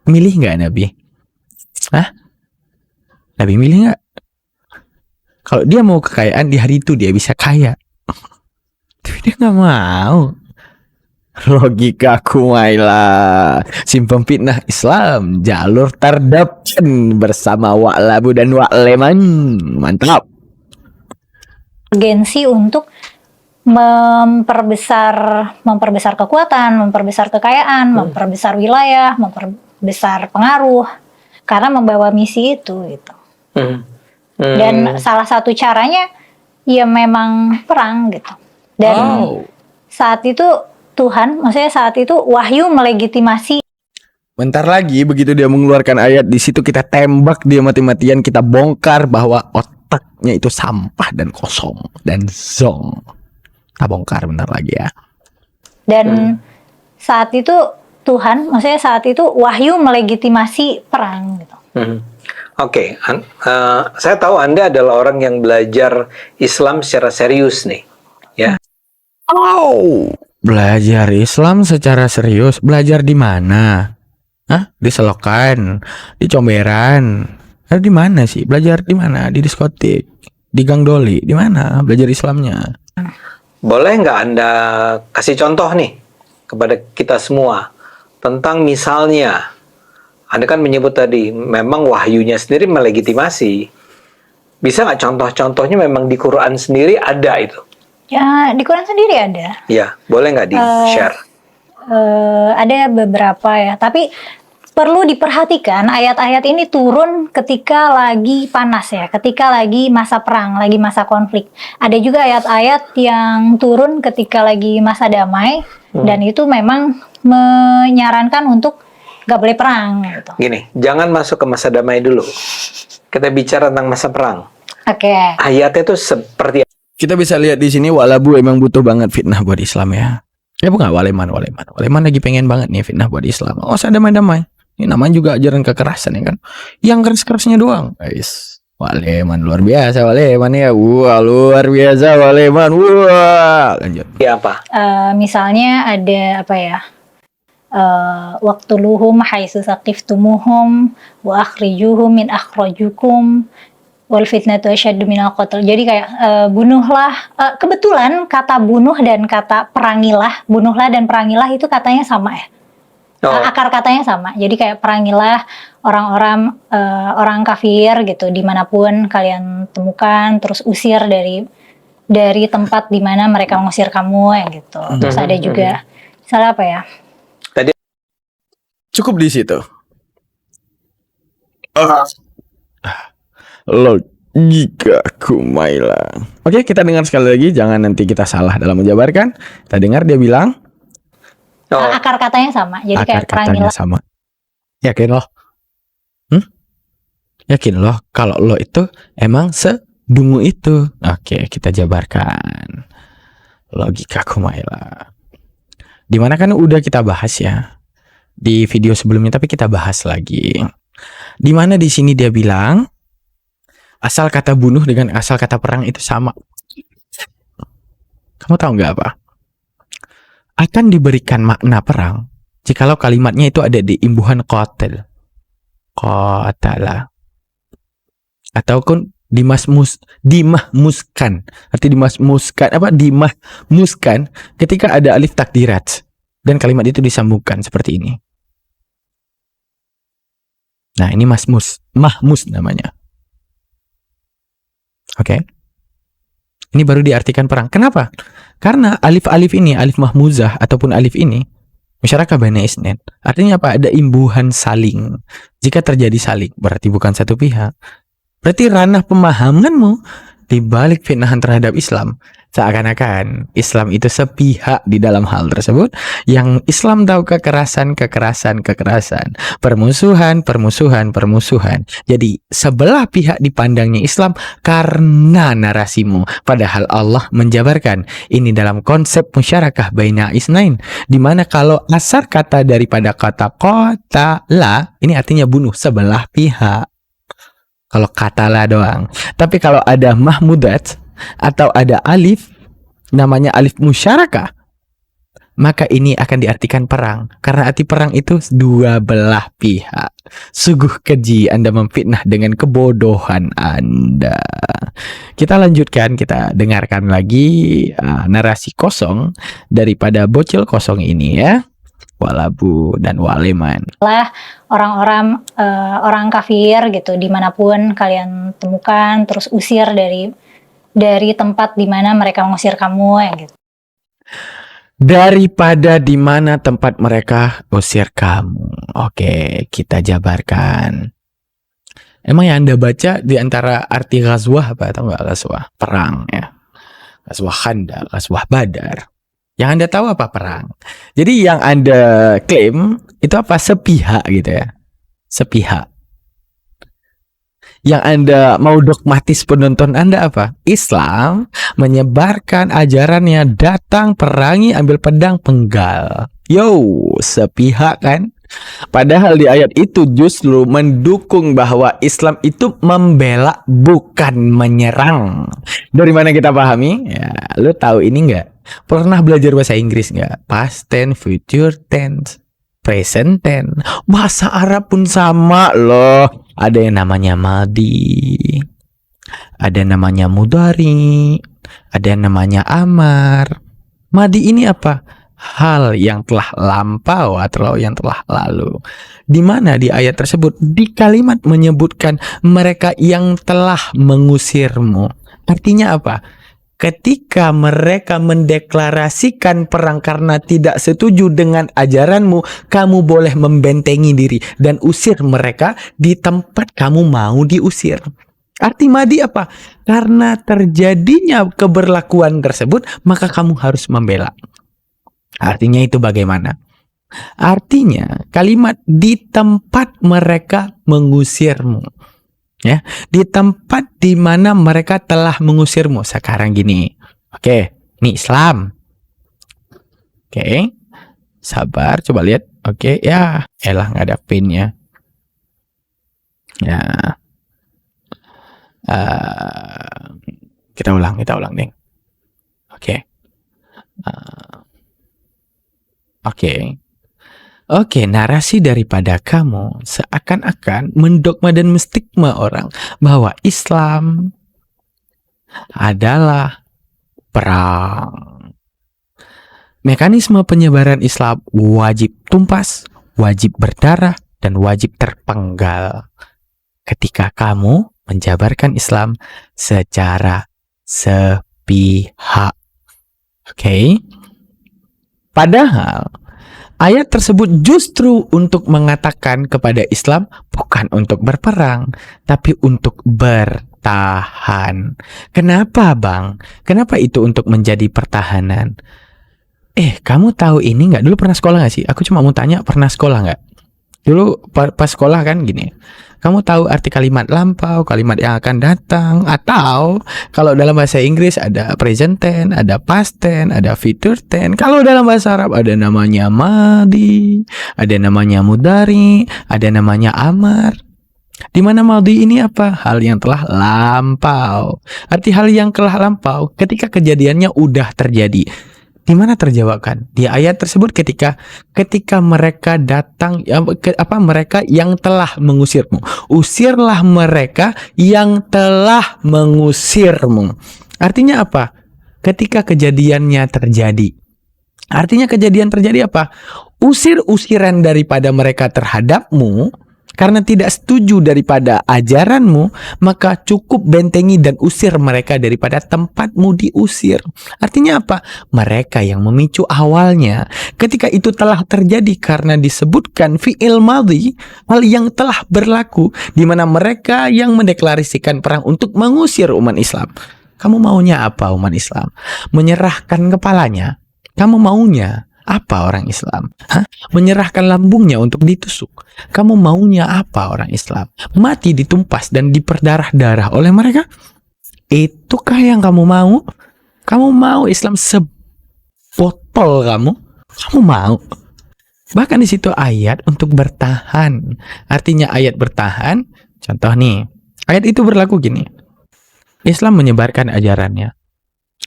Milih nggak Nabi? Hah? Nabi milih nggak? Kalau dia mau kekayaan di hari itu dia bisa kaya. Tapi dia nggak mau. Logika Kumaila, simpang fitnah Islam, jalur terdepan bersama Wa'labu dan Wa'leman. Mantap. Urgensi untuk memperbesar kekuatan, memperbesar kekayaan, memperbesar wilayah, memperbesar pengaruh, karena membawa misi itu gitu. Dan salah satu caranya ya memang perang gitu. Dan saat itu Tuhan, maksudnya saat itu wahyu melegitimasi. Bentar lagi begitu dia mengeluarkan ayat, di situ kita tembak dia mati-matian, kita bongkar bahwa otaknya itu sampah dan kosong dan zong. Kita bongkar bentar lagi ya. Dan saat itu Tuhan, maksudnya saat itu wahyu melegitimasi perang gitu. Oke. Saya tahu Anda adalah orang yang belajar Islam secara serius nih, ya. Belajar Islam secara serius. Belajar di mana? Hah? Di Selokan, di Comberan. Di mana sih? Belajar di mana? Di diskotik, di Gang Doli. Di mana belajar Islamnya? Boleh nggak Anda kasih contoh nih kepada kita semua tentang misalnya, Anda kan menyebut tadi memang wahyunya sendiri melegitimasi. Bisa nggak contoh-contohnya memang di Quran sendiri ada itu? Ya, di Quran sendiri ada. Ya, boleh nggak di-share? Ada beberapa ya, tapi perlu diperhatikan ayat-ayat ini turun ketika lagi panas ya, ketika lagi masa perang, lagi masa konflik. Ada juga ayat-ayat yang turun ketika lagi masa damai, dan itu memang menyarankan untuk gak boleh perang gitu. Gini, jangan masuk ke masa damai dulu. Kita bicara tentang masa perang. Oke. Ayatnya itu seperti Kita bisa lihat di sini Wa'labu emang butuh banget fitnah buat Islam ya. Ya bukan Wa'leman lagi pengen banget nih fitnah buat Islam. Oh, saya damai-damai. Ini namanya juga ajaran kekerasan ya kan. Yang keras-kerasnya doang. Guys, Wa'leman luar biasa Wa'leman ya. Wah, luar biasa Wa'leman. Wah, lanjut. ya apa? Misalnya ada apa ya? Waqtuluhum haitsu saqiftumuhum wa akhrijuhum min akhrajukum wal fitnatu asyaddu minal qatl. Jadi kayak bunuhlah, kebetulan kata bunuh dan kata perangilah, bunuhlah dan perangilah itu katanya sama ya. Akar katanya sama. Jadi kayak perangilah orang-orang orang kafir gitu dimanapun kalian temukan, terus usir dari tempat di mana mereka mengusir kamu ya gitu. Terus ada juga misalnya apa ya? Cukup di situ. Logika Kumaila. Oke, kita dengar sekali lagi. Jangan nanti kita salah dalam menjabarkan. Kita dengar dia bilang akar katanya sama. Jadi akar kayak katanya perangilah. sama. Yakin loh? Yakin loh kalau lo itu emang sedungu itu. Oke, kita jabarkan. Logika Kumaila. Dimana kan udah kita bahas ya di video sebelumnya, tapi kita bahas lagi. Dimana di sini dia bilang asal kata bunuh dengan asal kata perang itu sama. Kamu tahu nggak apa? Akan diberikan makna perang jikalau kalimatnya itu ada di imbuhan qatil, qatala, ataupun dimahmuskan. Arti dimahmuskan ketika ada alif takdirat dan kalimat itu disambungkan seperti ini. Nah, ini mahmus namanya. Oke. Ini baru diartikan perang. Kenapa? Karena alif-alif ini, alif mahmuzah ataupun alif ini, masyarakat Bani Isnin. Artinya apa? Ada imbuhan saling. Jika terjadi saling, berarti bukan satu pihak. Berarti ranah pemahamanmu di balik fitnahan terhadap Islam, seakan-akan Islam itu sepihak di dalam hal tersebut. Yang Islam tahu kekerasan, permusuhan. Jadi sebelah pihak dipandangnya Islam karena narasimu. Padahal Allah menjabarkan ini dalam konsep musyarakah baina isnain, di mana kalau asal kata daripada kata qatala ini artinya bunuh sebelah pihak. Kalau katala doang. Tapi kalau ada mahmudat, atau ada alif, namanya alif musyarakah, maka ini akan diartikan perang. Karena arti perang itu dua belah pihak. Sungguh keji Anda memfitnah dengan kebodohan Anda. Kita lanjutkan, kita dengarkan lagi narasi kosong daripada bocil kosong ini ya. Walabu dan waleman. Lah orang-orang orang kafir gitu dimanapun kalian temukan, terus usir dari tempat dimana mereka mengusir kamu ya gitu. Daripada di mana tempat mereka usir kamu. Oke, kita jabarkan. Emang yang Anda baca di antara arti ghazwah apa? Atau enggak ghazwah? Perang ya. Ghazwah Khandaq, ghazwah Badar. Yang Anda tahu apa perang? Jadi yang Anda klaim itu apa? Sepihak gitu ya. Sepihak. Yang Anda mau dogmatis penonton Anda apa? Islam menyebarkan ajarannya, datang perangi ambil pedang penggal. Yo, sepihak kan? Padahal di ayat itu justru mendukung bahwa Islam itu membela bukan menyerang. Dari mana kita pahami? Ya, lu tahu ini nggak? Pernah belajar bahasa Inggris nggak? Past tense, future tense, present tense. Bahasa Arab pun sama loh. Ada yang namanya madi, ada yang namanya mudhari, ada yang namanya amar. Madi ini apa? Hal yang telah lampau atau yang telah lalu. Di mana di ayat tersebut di kalimat menyebutkan mereka yang telah mengusirmu. Artinya apa? Ketika mereka mendeklarasikan perang karena tidak setuju dengan ajaranmu, kamu boleh membentengi diri dan usir mereka di tempat kamu mau diusir. Arti madi apa? Karena terjadinya keberlakuan tersebut, maka kamu harus membela. Artinya itu bagaimana? Artinya kalimat di tempat mereka mengusirmu. Ya, di tempat di mana mereka telah mengusirmu. Sekarang gini. Oke, ini Islam. Oke. Sabar, coba lihat. Oke, ya. Elah, nggak ada pinnya. Ya. Kita ulang, Deng. Oke. Oke. Oke, narasi daripada kamu seakan-akan mendogma dan menstigma orang bahwa Islam adalah perang. Mekanisme penyebaran Islam wajib tuntas, wajib berdarah, dan wajib terpenggal ketika kamu menjabarkan Islam secara sepihak. Oke? Padahal ayat tersebut justru untuk mengatakan kepada Islam bukan untuk berperang, tapi untuk bertahan. Kenapa, Bang? Kenapa itu untuk menjadi pertahanan? Kamu tahu ini nggak? Dulu pernah sekolah nggak sih? Aku cuma mau tanya, pernah sekolah nggak? Dulu pas sekolah kan gini. Kamu tahu arti kalimat lampau, kalimat yang akan datang, atau kalau dalam bahasa Inggris ada present tense, ada past tense, ada future tense. Kalau dalam bahasa Arab ada namanya madi, ada namanya mudhari, ada namanya amar. Di mana madi ini apa? Hal yang telah lampau. Arti hal yang telah lampau ketika kejadiannya udah terjadi. Di mana terjawabkan? Di ayat tersebut ketika mereka datang, mereka yang telah mengusirmu. Usirlah mereka yang telah mengusirmu. Artinya apa? Ketika kejadiannya terjadi. Artinya kejadian terjadi apa? Usir-usiran daripada mereka terhadapmu. Karena tidak setuju daripada ajaranmu, maka cukup bentengi dan usir mereka daripada tempatmu diusir. Artinya apa? Mereka yang memicu awalnya. Ketika itu telah terjadi karena disebutkan fi'il madhi, hal yang telah berlaku, di mana mereka yang mendeklarasikan perang untuk mengusir umat Islam. Kamu maunya apa umat Islam? Menyerahkan kepalanya? Kamu maunya apa orang Islam? Menyerahkan lambungnya untuk ditusuk. Kamu maunya apa orang Islam? Mati ditumpas dan diperdarah-darah oleh mereka? Itukah yang kamu mau? Kamu mau Islam sebotol kamu? Kamu mau? Bahkan di situ ayat untuk bertahan. Artinya ayat bertahan. Contoh nih. Ayat itu berlaku gini. Islam menyebarkan ajarannya.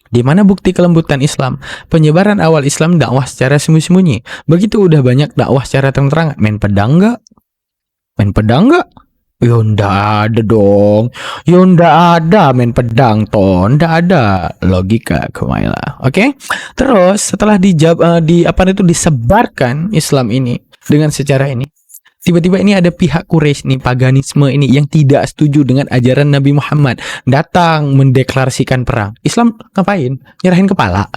Di mana bukti kelembutan Islam? Penyebaran awal Islam dakwah secara sembunyi-sembunyi. Begitu udah banyak dakwah secara terang-terangan. Main pedang nggak? Main pedang nggak? Yo ndak ada dong. Yo ndak ada main pedang toh. Ndak ada logika Kumaila. Oke? Terus setelah disebarkan Islam ini dengan secara ini, tiba-tiba ini ada pihak Quraisy nih, paganisme ini yang tidak setuju dengan ajaran Nabi Muhammad, datang mendeklarasikan perang. Islam ngapain? Nyerahin kepala.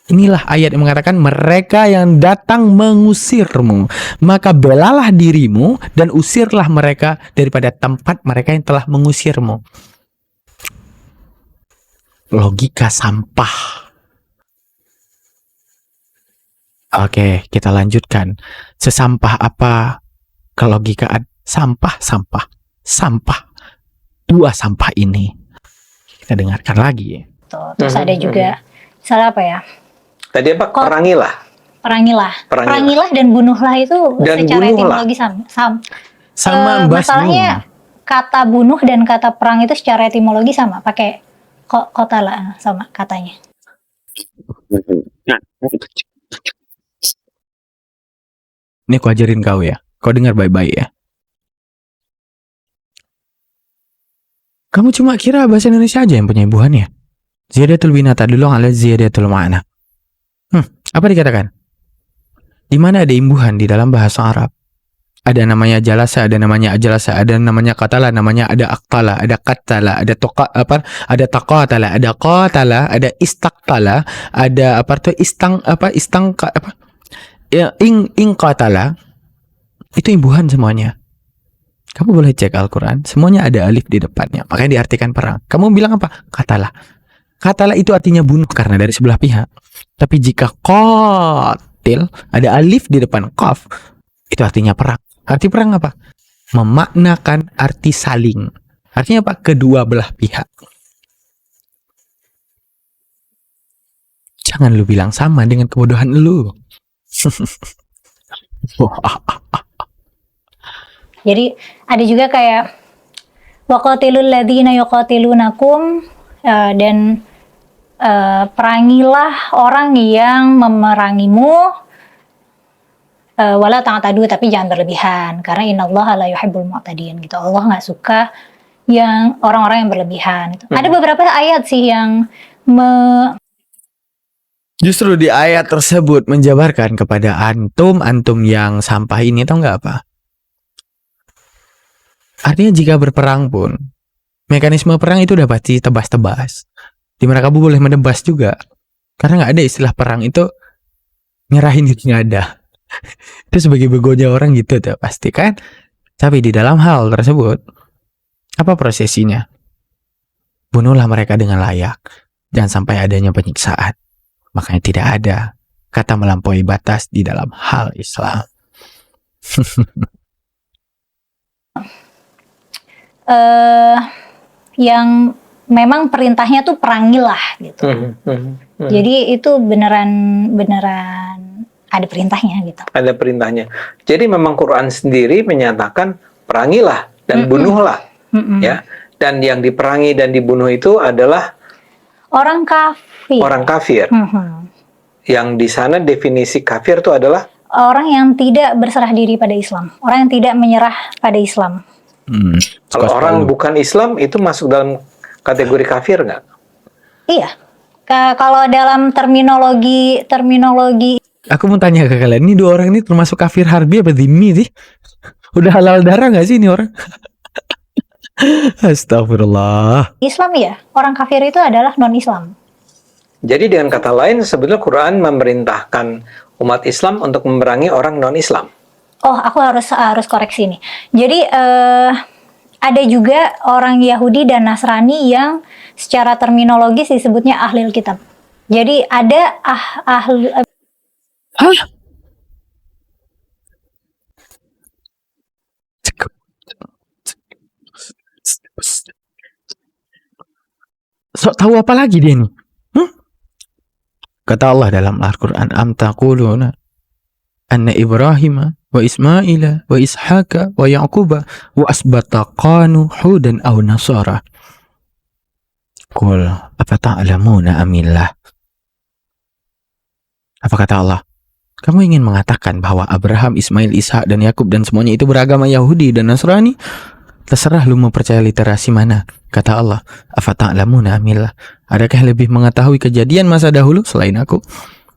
Inilah ayat yang mengatakan mereka yang datang mengusirmu, maka belalah dirimu dan usirlah mereka daripada tempat mereka yang telah mengusirmu. Logika sampah. Oke, kita lanjutkan. Sesampah apa kelogikaan? Sampah. Dua sampah ini. Kita dengarkan lagi. Terus ada juga salah apa ya? Tadi apa? Perangilah dan bunuhlah itu Dan secara bunuhlah. etimologi Sama masalahnya kata bunuh dan kata perang itu secara etimologi sama, pakai kotala sama katanya. Ini aku ajarin kau ya. Kau dengar baik-baik ya. Kamu cuma kira bahasa Indonesia aja yang punya imbuhannya. Ziyadatul bina tadullu ala ziyadatul ma'na. Apa dikatakan? Di mana ada imbuhan di dalam bahasa Arab? Ada namanya jalasa, ada namanya ajalasa, ada namanya qatala, namanya ada aqtala, ada qattala, ada ada taqatala, ada qatala, ada istaqtala, ada qatala. Itu imbuhan semuanya. Kamu boleh cek Al-Quran, semuanya ada alif di depannya, makanya diartikan perang. Kamu bilang apa? Qatala. Qatala itu artinya bunuh karena dari sebelah pihak. Tapi jika qatil ada alif di depan qaf, itu artinya perang. Arti perang apa? Memaknakan arti saling. Artinya apa? Kedua belah pihak. Jangan lu bilang sama dengan kebodohan lu. Jadi ada juga kayak waqatilul ladzina yuqatilunakum, dan perangilah orang yang memerangimu, wala ta'tadu, tapi jangan berlebihan karena innallaha la yuhibbul mu'tadin gitu. Allah nggak suka yang orang-orang yang berlebihan gitu. Ada beberapa ayat sih yang Justru di ayat tersebut menjabarkan kepada antum yang sampah ini, tahu nggak apa? Artinya jika berperang pun, mekanisme perang itu udah pasti tebas-tebas. Dimana kamu boleh menebas juga. Karena nggak ada istilah perang itu nyerahin gitu, nggak ada. Itu sebagai begonya orang gitu tuh pasti kan. Tapi di dalam hal tersebut, apa prosesinya? Bunuhlah mereka dengan layak. Jangan sampai adanya penyiksaan. Makanya tidak ada kata melampaui batas di dalam hal Islam. yang memang perintahnya tuh perangilah gitu. Jadi itu beneran ada perintahnya gitu. Ada perintahnya. Jadi memang Quran sendiri menyatakan perangilah dan bunuhlah, ya. Dan yang diperangi dan dibunuh itu adalah orang kafir. Orang kafir. Yang di sana definisi kafir itu adalah orang yang tidak berserah diri pada Islam, orang yang tidak menyerah pada Islam. Kalau orang bukan Islam itu masuk dalam kategori kafir nggak? Iya. Kalau dalam terminologi Aku mau tanya ke kalian, ini dua orang ini termasuk kafir harbi apa dhimmi sih? Udah halal darah nggak sih ini orang? Astagfirullah. Islam ya, orang kafir itu adalah non-Islam. Jadi dengan kata lain sebetulnya Quran memerintahkan umat Islam untuk memerangi orang non-Islam. Oh, aku harus koreksi nih. Jadi ada juga orang Yahudi dan Nasrani yang secara terminologis disebutnya ahlul kitab. Jadi ada ahli. Hah? So, tahu apa lagi dia nih? Kata Allah dalam Al-Quran, am taquluna anna Ibrahim wa Ismaila wa Ishaqa wa Yaquba wa asbata qanu hudan aw nasara. Qul afata'lamuna amillah. Apa kata Allah? Kamu ingin mengatakan bahwa Abraham, Ismail, Ishak, dan Yakub dan semuanya itu beragama Yahudi dan Nasrani? Terserah lu mau percaya literasi mana. Kata Allah, afata'lamuna amillah. Adakah yang lebih mengetahui kejadian masa dahulu selain aku?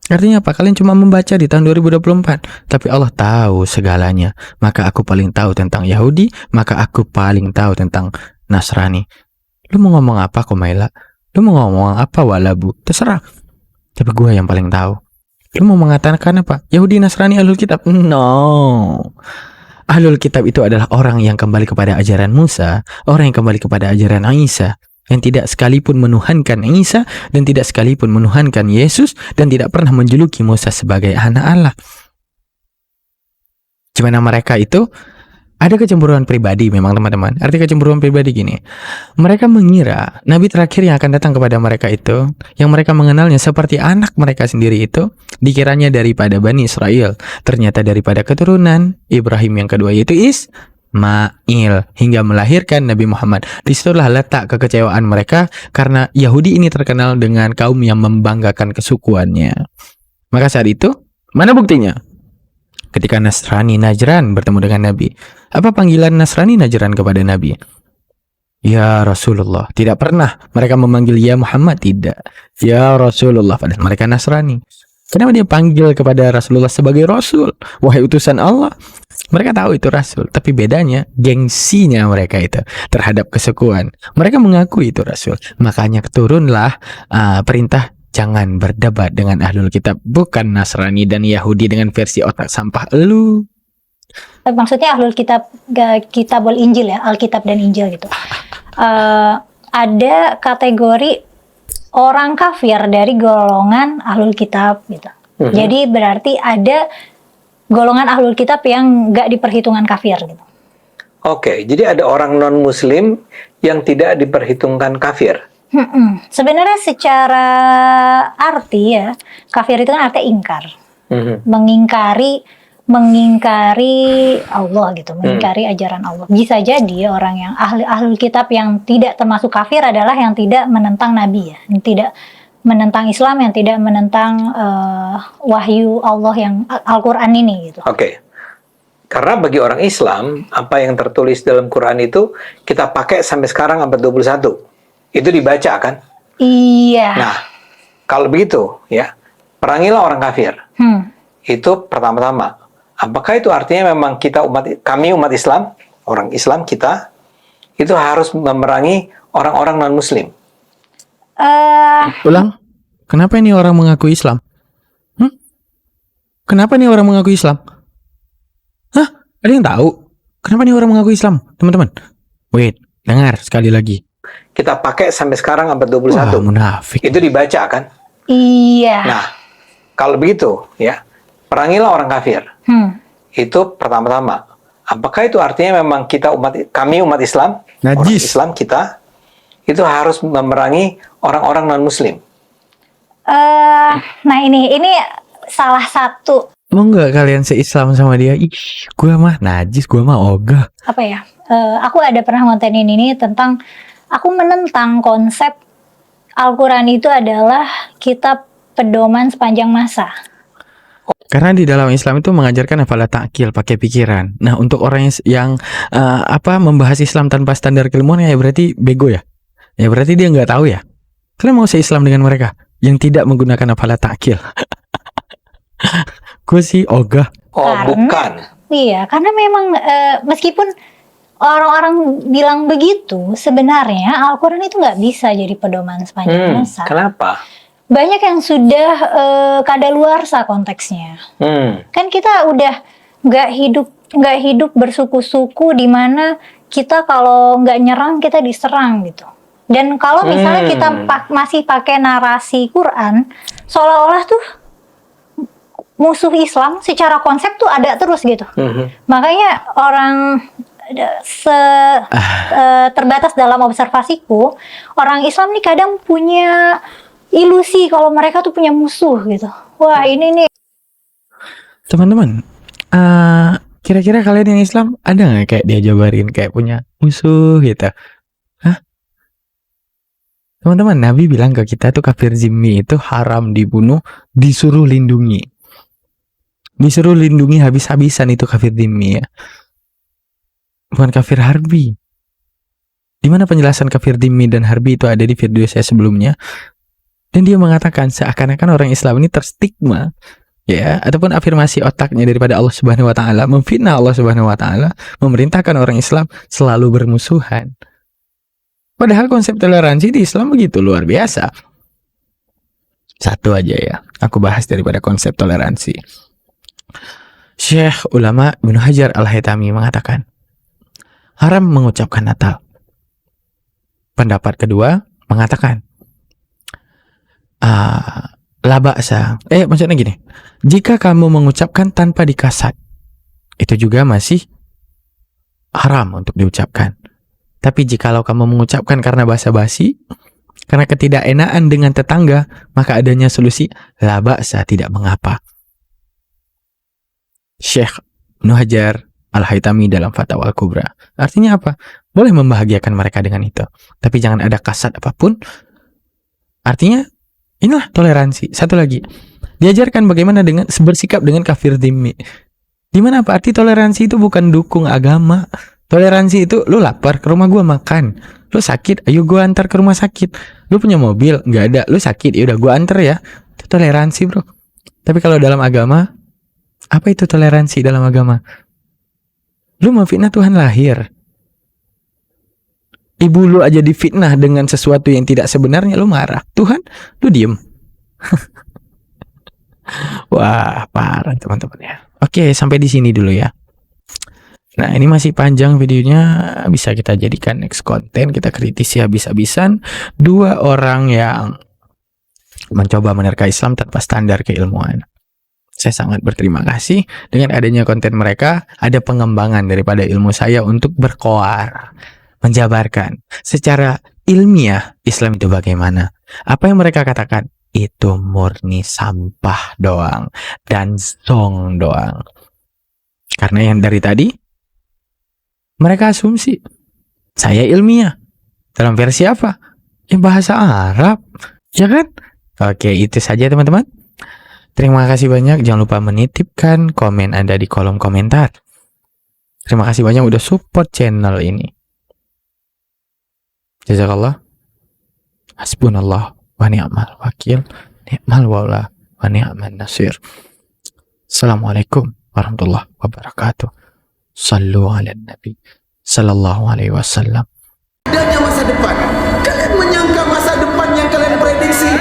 Artinya apa? Kalian cuma membaca di tahun 2024. Tapi Allah tahu segalanya. Maka aku paling tahu tentang Yahudi, maka aku paling tahu tentang Nasrani. Lu mau ngomong apa, Kumaila? Lu mau ngomong apa, Walabu? Terserah. Tapi gue yang paling tahu. Lu mau mengatakan apa? Yahudi, Nasrani, Ahlul Kitab? No. Ahlul Kitab itu adalah orang yang kembali kepada ajaran Musa, orang yang kembali kepada ajaran Isa, yang tidak sekalipun menuhankan Isa dan tidak sekalipun menuhankan Yesus dan tidak pernah menjuluki Musa sebagai anak Allah. Gimana mereka itu? Ada kecemburuan pribadi memang teman-teman. Arti kecemburuan pribadi gini. Mereka mengira Nabi terakhir yang akan datang kepada mereka itu, yang mereka mengenalnya seperti anak mereka sendiri itu, dikiranya daripada Bani Israel. Ternyata daripada keturunan Ibrahim yang kedua, yaitu Ismail, hingga melahirkan Nabi Muhammad. Disitulah letak kekecewaan mereka, karena Yahudi ini terkenal dengan kaum yang membanggakan kesukuannya. Maka saat itu, mana buktinya? Ketika Nasrani Najran bertemu dengan Nabi, apa panggilan Nasrani Najran kepada Nabi? Ya Rasulullah. Tidak pernah mereka memanggil ya Muhammad, tidak. Ya Rasulullah, padahal mereka Nasrani. Kenapa dia panggil kepada Rasulullah sebagai Rasul? Wahai utusan Allah. Mereka tahu itu Rasul, tapi bedanya gengsinya mereka itu terhadap kesukuan. Mereka mengaku itu Rasul. Makanya turunlah perintah, jangan berdebat dengan Ahlul Kitab, bukan Nasrani dan Yahudi dengan versi otak sampah elu. Maksudnya Ahlul Kitab, Kitabul Injil ya, Alkitab dan Injil gitu. Ada kategori orang kafir dari golongan Ahlul Kitab gitu. Jadi berarti ada golongan Ahlul Kitab yang nggak diperhitungan kafir gitu. Oke, jadi ada orang non-Muslim yang tidak diperhitungkan kafir. Sebenarnya secara arti ya, kafir itu kan artinya ingkar, mengingkari Allah gitu, mengingkari ajaran Allah. Bisa jadi orang yang ahlul kitab yang tidak termasuk kafir adalah yang tidak menentang Nabi ya, yang tidak menentang Islam, yang tidak menentang wahyu Allah yang Al-Quran ini gitu. Oke. Karena bagi orang Islam, apa yang tertulis dalam Quran itu kita pakai sampai sekarang abad 21. Itu dibaca kan? Iya. Nah, kalau begitu ya, perangilah orang kafir. Itu pertama-tama. Apakah itu artinya memang kami umat Islam, orang Islam kita, itu harus memerangi orang-orang non-Muslim? Ulang. Kenapa ini orang mengaku Islam? Kenapa nih orang mengaku Islam? Hah? Ada yang tahu? Kenapa nih orang mengaku Islam? Teman-teman. Wait, dengar sekali lagi. Kita pakai sampai sekarang abad 21. Wah, munafik. Itu dibaca kan? Iya. Nah, kalau begitu ya, perangilah orang kafir. Itu pertama-tama. Apakah itu artinya memang kami umat Islam, orang Islam kita, itu harus memerangi orang-orang non-Muslim? Nah ini salah satu. Mau nggak kalian se-Islam sama dia? Ih, gue mah najis, gue mah ogah. Apa ya? Aku ada pernah ngontenin ini tentang, aku menentang konsep Al-Quran itu adalah kitab pedoman sepanjang masa. Karena di dalam Islam itu mengajarkan hafalah ta'qil, pakai pikiran. Nah, untuk orang yang membahas Islam tanpa standar keilmuan ya berarti bego ya. Ya berarti dia nggak tahu ya. Kalian mau se-Islam dengan mereka yang tidak menggunakan hafalah ta'qil? Gue sih ogah. Bukan. Iya, karena memang meskipun orang-orang bilang begitu, sebenarnya Al-Quran itu nggak bisa jadi pedoman sepanjang masa. Kenapa? Banyak yang sudah kadaluarsa konteksnya. Kan kita udah nggak hidup bersuku-suku di mana kita kalau nggak nyerang kita diserang gitu. Dan kalau misalnya kita masih pakai narasi Quran, seolah-olah tuh musuh Islam secara konsep tuh ada terus gitu. Makanya orang terbatas dalam observasiku, orang Islam nih kadang punya ilusi kalau mereka tuh punya musuh gitu. Wah ini nih. Teman-teman, kira-kira kalian yang Islam ada nggak kayak dia jabarin kayak punya musuh gitu? Hah? Teman-teman, Nabi bilang ke kita tuh kafir zimmi itu haram dibunuh, disuruh lindungi. Disuruh lindungi habis-habisan itu kafir zimmi ya. Bukan kafir harbi. Di mana penjelasan kafir zimmi dan harbi itu ada di video saya sebelumnya. Dan dia mengatakan seakan-akan orang Islam ini terstigma ya, ataupun afirmasi otaknya daripada Allah Subhanahu wa taala, memfitnah Allah Subhanahu wa taala, memerintahkan orang Islam selalu bermusuhan. Padahal konsep toleransi di Islam begitu luar biasa. Satu aja ya, aku bahas daripada konsep toleransi. Syekh ulama Ibnu Hajar Al-Haytami mengatakan, haram mengucapkan Natal. Pendapat kedua mengatakan, la ba'sa. Maksudnya gini, jika kamu mengucapkan tanpa dikasat, itu juga masih haram untuk diucapkan. Tapi jikalau kamu mengucapkan karena basa-basi, karena ketidakenaan dengan tetangga, maka adanya solusi la ba'sa, tidak mengapa. Syekh Ibnu Hajar Al-Haytami dalam Fatwa Al-Kubra. Artinya apa? Boleh membahagiakan mereka dengan itu, tapi jangan ada kasat apapun. Artinya inilah toleransi. Satu lagi, diajarkan bagaimana dengan bersikap dengan kafir dhimmi. Dimana apa arti toleransi itu bukan dukung agama. Toleransi itu lu lapar ke rumah gua makan, lu sakit ayo gua antar ke rumah sakit, lu punya mobil nggak ada, lu sakit ya udah gua antar ya. Itu toleransi bro. Tapi kalau dalam agama, apa itu toleransi dalam agama? Lu memfitnah Tuhan lahir, ibu lu aja difitnah dengan sesuatu yang tidak sebenarnya, lu marah. Tuhan, lu diem. Wah, parah teman-teman ya. Oke, sampai di sini dulu ya. Nah, ini masih panjang videonya, bisa kita jadikan next konten, kita kritisi habis-habisan dua orang yang mencoba menerka Islam tanpa standar keilmuan. Saya sangat berterima kasih dengan adanya konten mereka, ada pengembangan daripada ilmu saya untuk berkoar, menjabarkan secara ilmiah Islam itu bagaimana. Apa yang mereka katakan itu murni sampah doang dan zong doang. Karena yang dari tadi mereka asumsi saya ilmiah dalam versi apa? Bahasa Arab, ya kan? Oke, itu saja teman-teman. Terima kasih banyak. Jangan lupa menitipkan komen Anda di kolom komentar. Terima kasih banyak udah support channel ini. Jazakallah. Hasbunallah wa ni'mal wakil, ni'mal wala wa ni'man nasir. Assalamualaikum warahmatullahi wabarakatuh. Sallu ala Nabi sallallahu alaihi wasallam. Adanya masa depan. Kalian menyangka masa depan yang kalian prediksi